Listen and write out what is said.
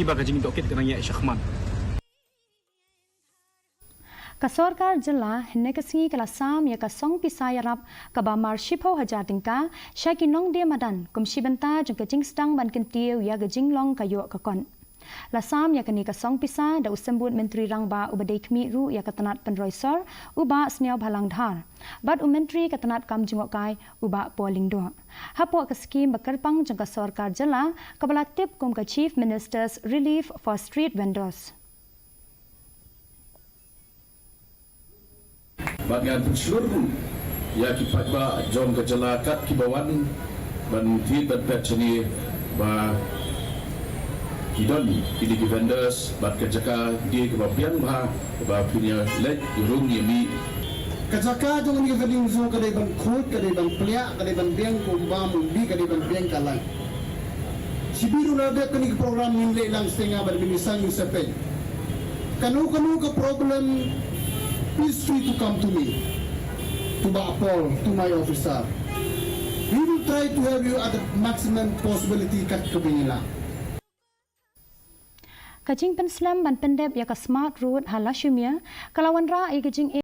Bagajing doket kerana Syahman. Sorkar jela henne kesingi kelasam ya kasong pisai rap kabamar shipo hajar Tyngka syaki Nongdie Madan kumsi benta jeng kejing sedang ban kentiu ya gejing long kayo kakon. Lasam ya kini kasong pisai da usembut menteri rangba ubadai kmi ru ya katanat penroisor uba sniaw bhalang dhar. Bad menteri katanat kam jungokai uba poling do. Hapo keskim bakarpang jeng Sorkar jela kabalatip kum ka Chief Minister's Relief for Street Vendors. Bagian seluruh ya kipat ba jom kejelakat kibawan ban ti bat sini ba hidon ini di vendors bat kejaka di kebapian ba punya lek urung yemi kejaka jong ni gading zo kadai ban khot kadai ban plia kadai ban beng kumba mundi kadai ban beng kalang sibiru na be kini program ninde lang setengah berbinisan yusepen kanu ke problem. Please free to come to me, to Bapol, to my officer. We will try to have you at the maximum possibility kat kebinila. Kajing penslam ban pendep ya ka smart road halashumia kalawan ra ai kajing